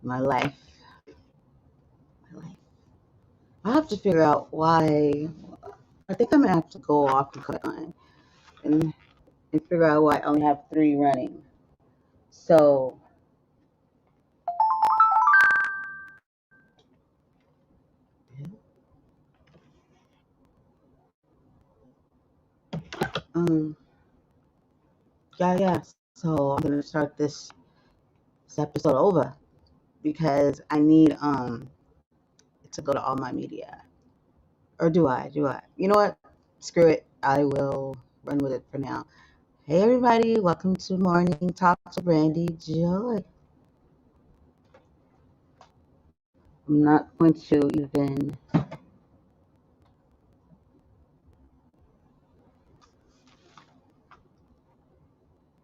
my life. I have to figure out why. I think I'm gonna have to go off the cut line and figure out why I only have 3 running. So um yeah. So I'm gonna start this episode over because I need to go to all my media. Or do I? You know what? Screw it. I will run with it for now. Hey everybody, welcome to Morning Talks with Brandy Joy. I'm not going to even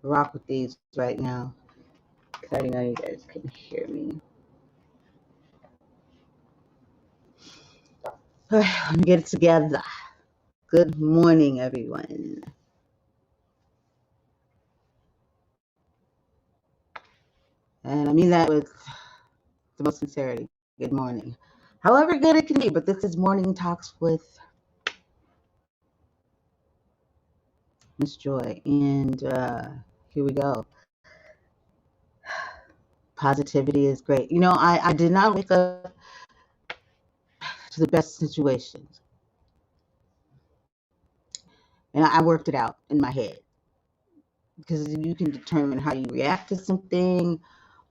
rock with these right now because I already know you guys can hear me. Let me get it together. Good morning, everyone. And I mean that with the most sincerity. Good morning. However good it can be, but this is Morning Talks with Miss Joy. And here we go. Positivity is great. You know, I did not wake up to the best situations. And I worked it out in my head. Because you can determine how you react to something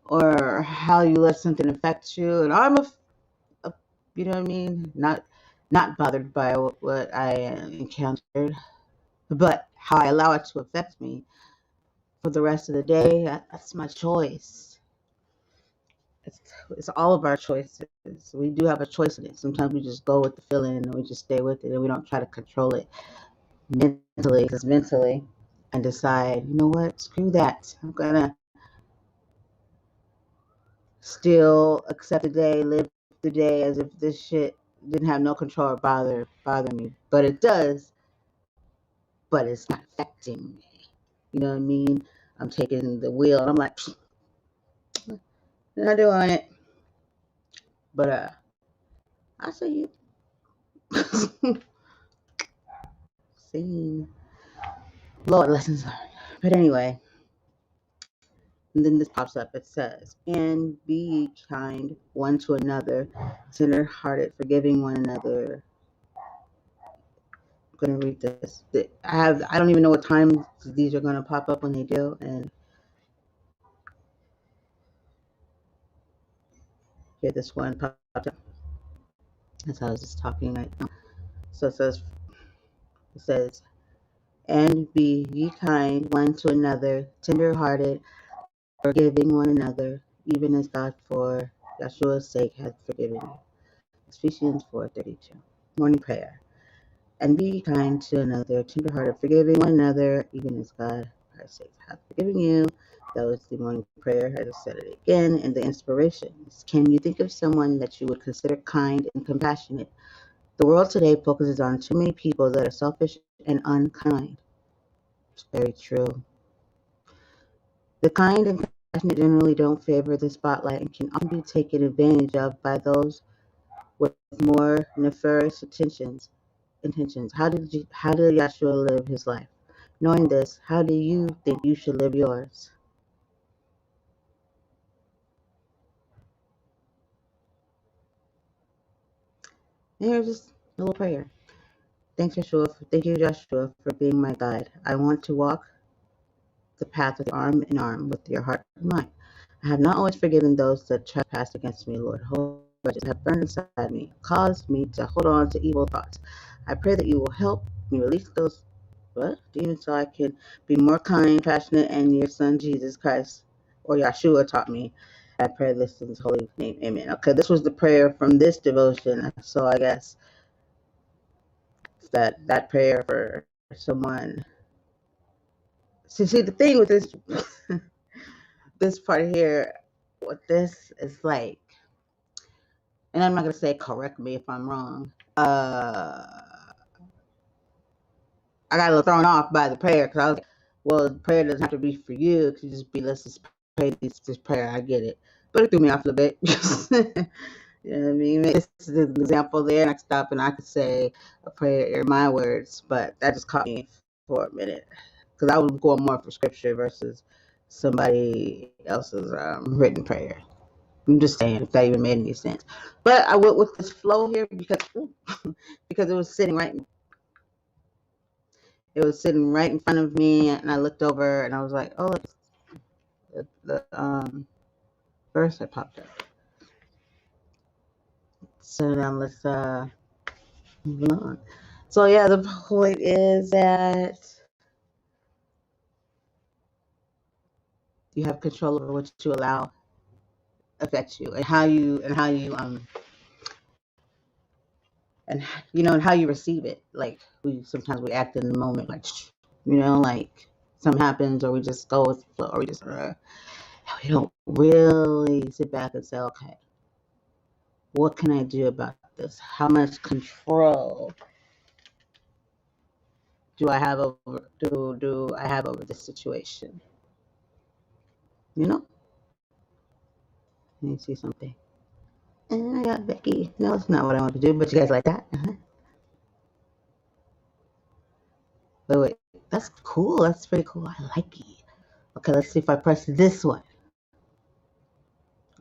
or how you let something affect you. And I'm you know what I mean? Not bothered by what I encountered, but how I allow it to affect me for the rest of the day. That's my choice. It's all of our choices. We do have a choice in it. Sometimes we just go with the feeling and we just stay with it and we don't try to control it mentally and decide, you know what, screw that. I'm gonna still accept the day, live the day as if this shit didn't have no control or bother me. But it does, but it's not affecting me. You know what I mean? I'm taking the wheel and I'm like, not doing it. But I see you. See, Lord, lessons learned. But anyway, and then this pops up. It says, "And be kind one to another, tender-hearted, forgiving one another." I'm gonna read this. I don't even know what time these are gonna pop up when they do, and here this one popped up. That's how I was just talking right now. So it says, "And be ye kind one to another, tender-hearted, forgiving one another, even as God for Yeshua's sake hath forgiven you." Ephesians 4:32. Morning prayer. And be kind to another, tender-hearted, forgiving one another, even as God for Christ's sake hath forgiven you. That was the morning prayer. I just said it again. And the inspirations. Can you think of someone that you would consider kind and compassionate? The world today focuses on too many people that are selfish and unkind. It's very true. The kind and compassionate generally don't favor the spotlight and can often be taken advantage of by those with more nefarious intentions. How did Yeshua live his life? Knowing this, how do you think you should live yours? And here's just a little prayer. Thank you, Joshua, for being my guide. I want to walk the path with arm in arm with your heart and mind. I have not always forgiven those that trespass against me, Lord. Holy grudges have burned inside me, caused me to hold on to evil thoughts. I pray that you will help me release those demons so I can be more kind, passionate, and your son Jesus Christ or Yeshua taught me. I pray this in his holy name. Amen. Okay, this was the prayer from this devotion. So I guess that prayer for someone. See the thing with this this part here, what this is like, and I'm not gonna say correct me if I'm wrong. I got a little thrown off by the prayer because I was like, well, the prayer doesn't have to be for you. It could just be, let's just pray this prayer. I get it. but it threw me off a bit. You know what I mean? This is an example there, and I could stop and I could say a prayer in my words, but that just caught me for a minute because I was going more for scripture versus somebody else's written prayer. I'm just saying if that even made any sense. But I went with this flow here because because it was sitting right in front of me, and I looked over and I was like, oh, the verse that popped up. So now let's move on. So yeah, the point is that you have control over what you allow affect you, and how you and and how you receive it. Like we sometimes we act in the moment, like like something happens, or we just go with the flow, or we don't really sit back and say, okay, what can I do about this? How much control do I have over this situation? You know? Let me see something. And I got Becky. No, it's not what I want to do, but you guys like that? Uh-huh. Wait. That's cool. That's pretty cool. I like it. Okay, let's see if I press this one.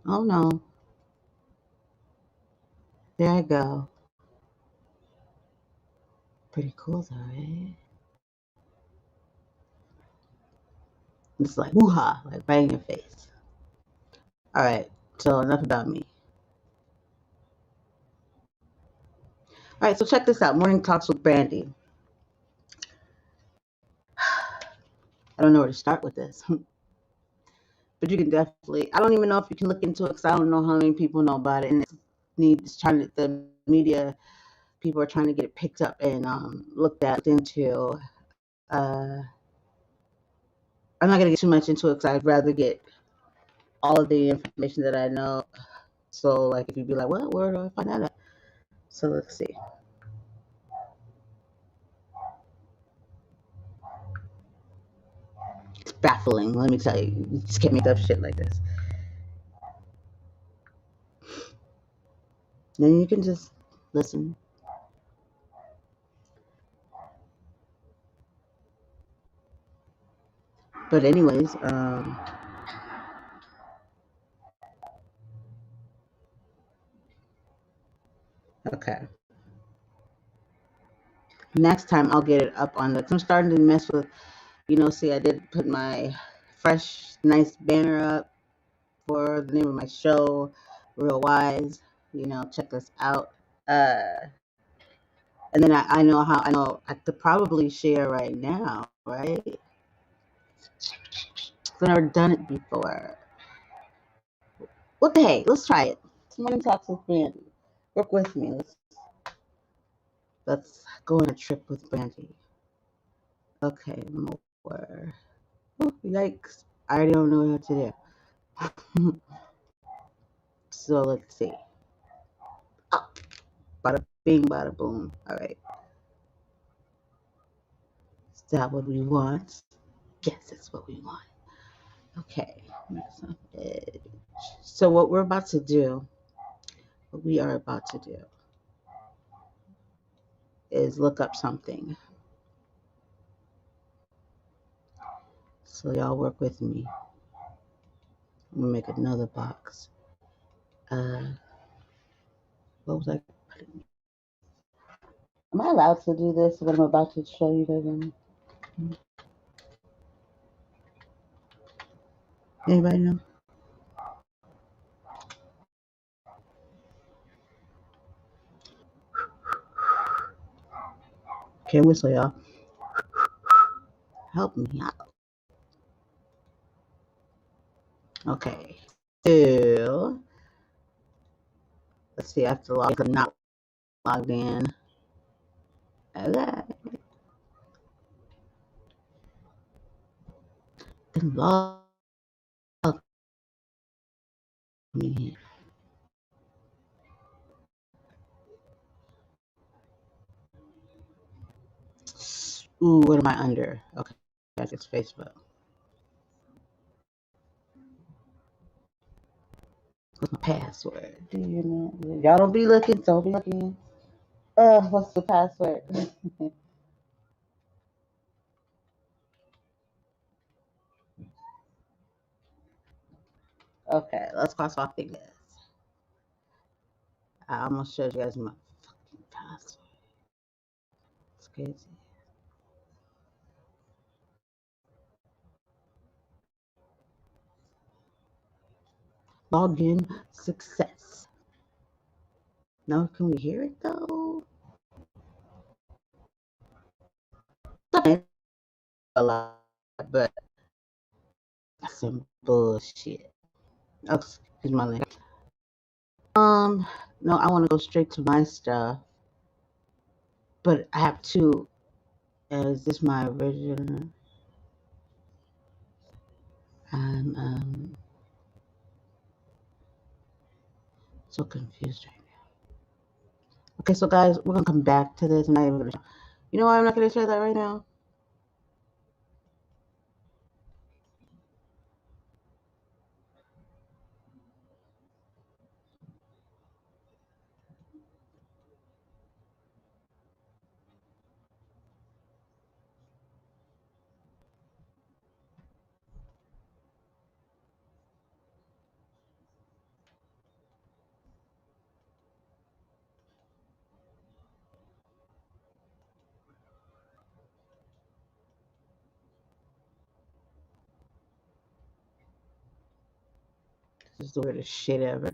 Oh no. There I go. Pretty cool though, right? It's like woo-ha, like right in your face. Alright, so enough about me. Alright, so check this out. Morning talks with Brandy. I don't know where to start with this. But you can definitely. I don't even know if you can look into it because I don't know how many people know about it, and the media people are trying to get it picked up and looked into. Uh, I'm not gonna get too much into it because I'd rather get all of the information that I know. So like, if you'd be like, "What? Where do I find that at?" So let's see. It's baffling. Let me tell you. You just can't make up shit like this. Then you can just listen. But anyways, okay. Next time I'll get it up on the. I'm starting to mess with. See, I did put my fresh, nice banner up for the name of my show, Real Wise. Check us out. Uh, and then I know I could probably share right now, right? I've never done it before. What the heck? Let's try it. Morning talks with Brandy. Work with me. Let's go on a trip with Brandy. Okay, more. Oh, yikes! I already don't know what to do. So let's see. Oh, bada bing, bada boom. All right. Is that what we want? Yes, that's what we want. Okay. So what we are about to do is look up something. So y'all work with me. I'm gonna make another box. Uh, what was I putting? Am I allowed to do this? What I'm about to show you guys? Anybody know? Can't whistle, y'all. Help me out. Okay. So let's see. I have to log. I'm not logged in. Okay. Then log me. Ooh, what am I under? Okay, that's just Facebook. What's my password? Do you know? Y'all don't be looking. Don't be looking. What's the password? Okay, let's cross off fingers. I almost showed you guys my fucking password. It's crazy. Login success. Now, can we hear it though? A lot, but that's some bullshit. Oh, excuse my language. No, I want to go straight to my stuff, but I have two. Is this my original? I'm so confused right now. Okay, so guys, we're gonna come back to this. I'm not even gonna. You know why I'm not gonna share that right now? This is the weirdest shit ever.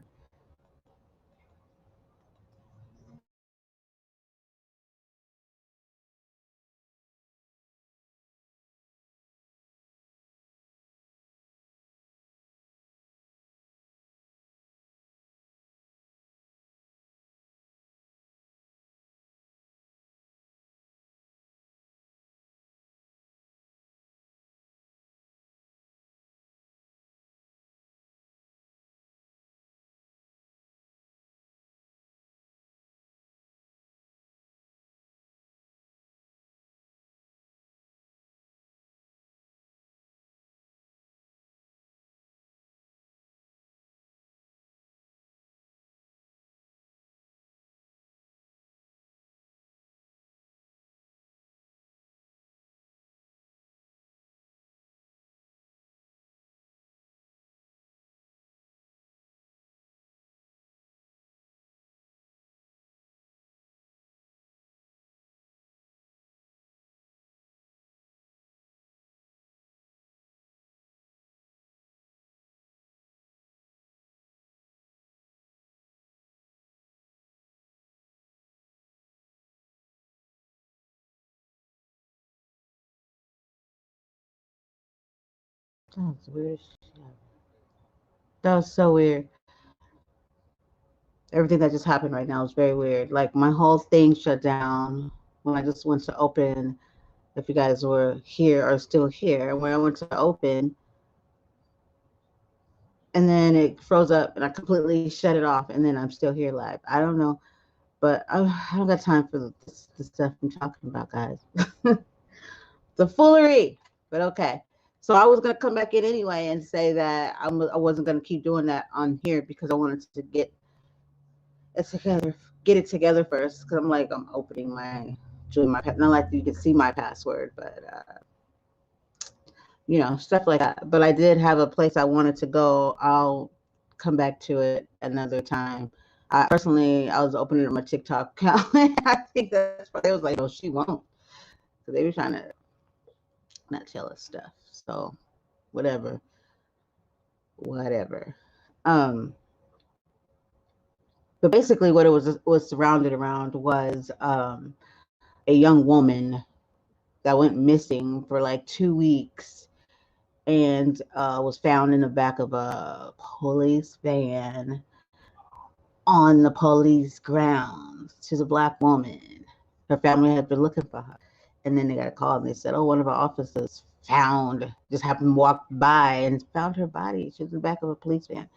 That's weird shit. That was so weird. Everything that just happened right now is very weird. Like my whole thing shut down when I just went to open. If you guys were here or still here, when I went to open, and then it froze up, and I completely shut it off, and then I'm still here live. I don't know, but I don't got time for this stuff I'm talking about, guys. The foolery, but okay. So I was gonna come back in anyway and say that I wasn't gonna keep doing that on here because I wanted to it together, get it together first. Because I'm opening my doing my not like you can see my password, but stuff like that. But I did have a place I wanted to go. I'll come back to it another time. I was opening up my TikTok account. I think that's why they was like, "Oh, she won't," because they were trying to not tell us stuff. So whatever, whatever. Um, but basically, what it was surrounded around was a young woman that went missing for like 2 weeks and was found in the back of a police van on the police grounds. She's a black woman. Her family had been looking for her. And then they got a call and they said, "Oh, one of our officers just happened to walk by and found her body. She was in the back of a police van."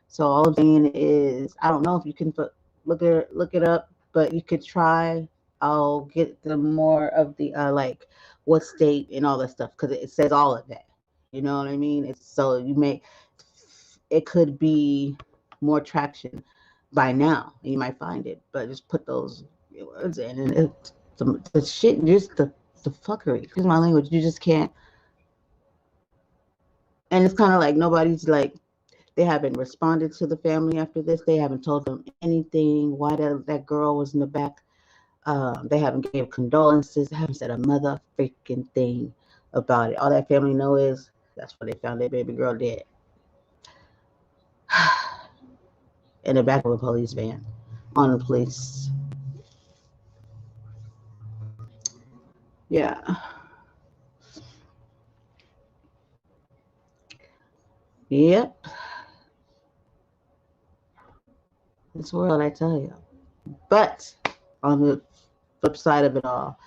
So all I'm saying is, I don't know if you can look it up, but you could try. I'll get the more of the like what state and all that stuff because it says all of that. You know what I mean? It's so you may it could be. more traction by now. And you might find it, but just put those words in, and the shit, just the fuckery. Excuse my language. You just can't. And it's kind of like nobody's like, they haven't responded to the family after this. They haven't told them anything. Why that girl was in the back. They haven't gave condolences. They haven't said a mother freaking thing about it. All that family know is that's where they found their baby girl dead in the back of a police van on the police. Yeah. Yep. This world, I tell you. But on the flip side of it all,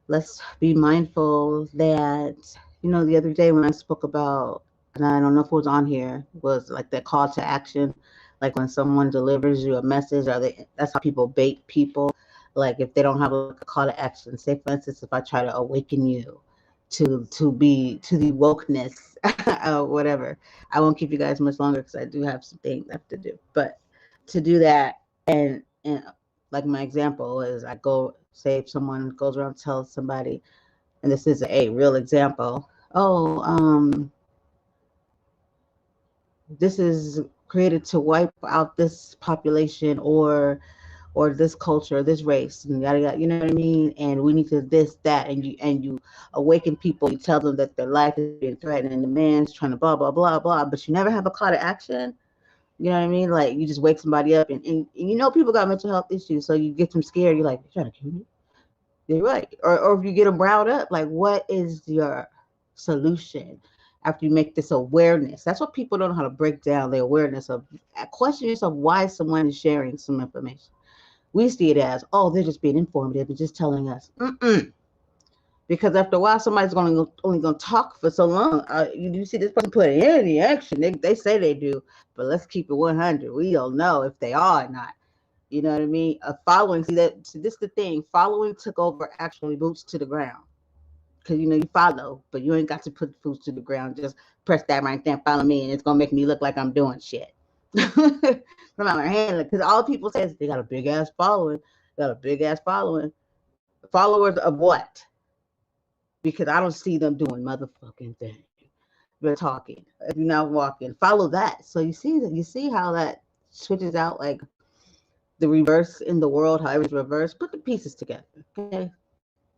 let's be mindful that, the other day when I spoke about, and I don't know if it was on here, was like that call to action. Like when someone delivers you a message, that's how people bait people. Like if they don't have a call to action, say for instance, if I try to awaken you to be to the wokeness, whatever. I won't keep you guys much longer because I do have some things left to do. But to do that, and like my example is, I go say if someone goes around tells somebody, and this is a real example. Oh, this is created to wipe out this population or this culture, this race, and yada yada. You know what I mean? And we need to this, that, and you awaken people. You tell them that their life is being threatened, and the man's trying to blah blah blah blah. But you never have a call to action. You know what I mean? Like you just wake somebody up, and people got mental health issues, so you get them scared. You're like, you're trying to kill me? You're right. Or if you get them riled up, like what is your solution after you make this awareness? That's what people don't know how to break down the awareness of. Question yourself why someone is sharing some information. We see it as, oh, they're just being informative and just telling us. Because after a while, somebody's only going to talk for so long. You see this person put any action. They say they do, but let's keep it 100. We don't know if they are or not. You know what I mean? Following, see this is the thing. Following took over actually boots to the ground. Because, you follow, but you ain't got to put boots to the ground. Just press that right there, follow me, and it's going to make me look like I'm doing shit. Come out my hand, because all people say is they got a big ass following. Followers of what? Because I don't see them doing motherfucking thing. They're talking. If you're not walking, follow that. So you see how that switches out, like the reverse in the world, how everything's reversed. Put the pieces together. Okay.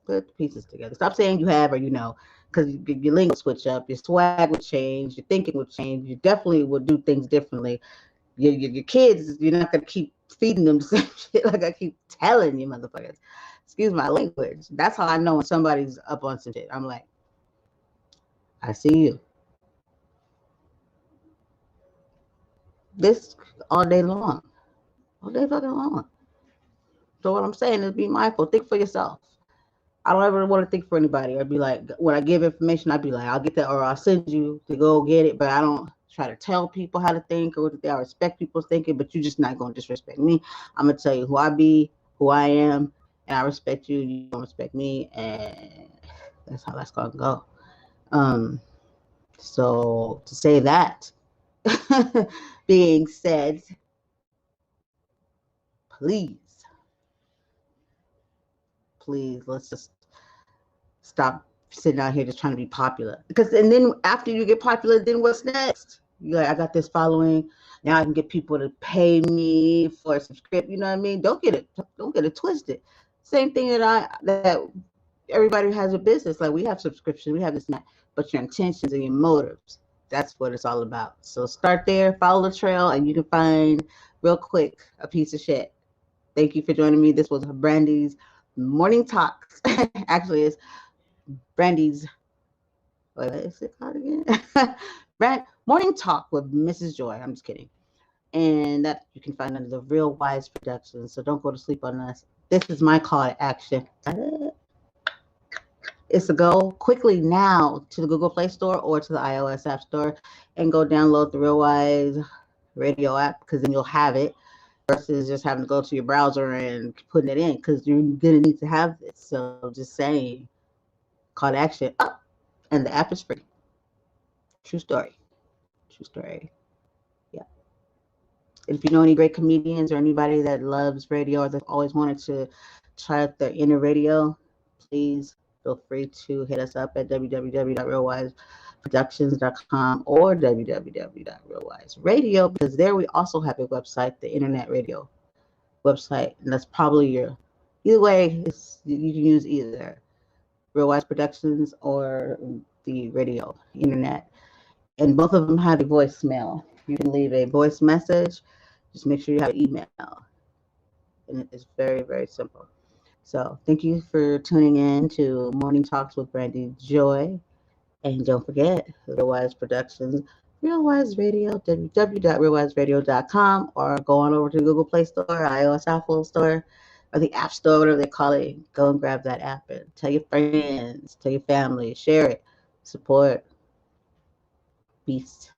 Put the pieces together. Stop saying you have or because your lingo switch up, your swag would change, your thinking would change. You definitely would do things differently. Your kids, you're not gonna keep feeding them the same shit like I keep telling you, motherfuckers. Excuse my language. That's how I know when somebody's up on some shit. I'm like, I see you. This all day long. All day fucking long. So what I'm saying is be mindful. Think for yourself. I don't ever want to think for anybody. I'd be like, when I give information, I'd be like, I'll get that or I'll send you to go get it. But I don't try to tell people how to think or what they. I respect people's thinking, but you're just not going to disrespect me. I'm going to tell you who I be, who I am, and I respect you. You don't respect me. And that's how that's going to go. So to say that, being said, please, let's just stop sitting out here just trying to be popular. And then after you get popular, then what's next? You're like, I got this following. Now I can get people to pay me for a subscription. You know what I mean? Don't get it twisted. Same thing that everybody who has a business. Like we have subscriptions, we have this and that. But your intentions and your motives, that's what it's all about. So start there, follow the trail, and you can find real quick a piece of shit. Thank you for joining me. This was Brandy's Morning Talks. Actually, it's Brandy's, what is it called again? Morning Talk with Mrs. Joy. I'm just kidding. And that you can find under the Real Wise Productions. So don't go to sleep on us. This is my call to action. It's to go quickly now to the Google Play Store or to the iOS App Store and go download the Real Wise radio app, because then you'll have it versus just having to go to your browser and putting it in, because you're going to need to have this. So just saying, call to action up, and the app is free. True story. Yeah. If you know any great comedians or anybody that loves radio or they've always wanted to try out their inner radio, please feel free to hit us up at www.realwiseproductions.com or www.realwiseradio, because there we also have a website, the Internet Radio website, and that's probably your, either way, you can use either Real Wise Productions or the radio, internet. And both of them have a voicemail. You can leave a voice message. Just make sure you have an email. And it's very, very simple. So thank you for tuning in to Morning Talks with Brandy Joy. And don't forget, Real Wise Productions, Real Wise Radio, www.realwiseradio.com, or go on over to the Google Play Store, iOS Apple Store, or the App Store, whatever they call it. Go and grab that app and tell your friends, tell your family, share it, support. Peace.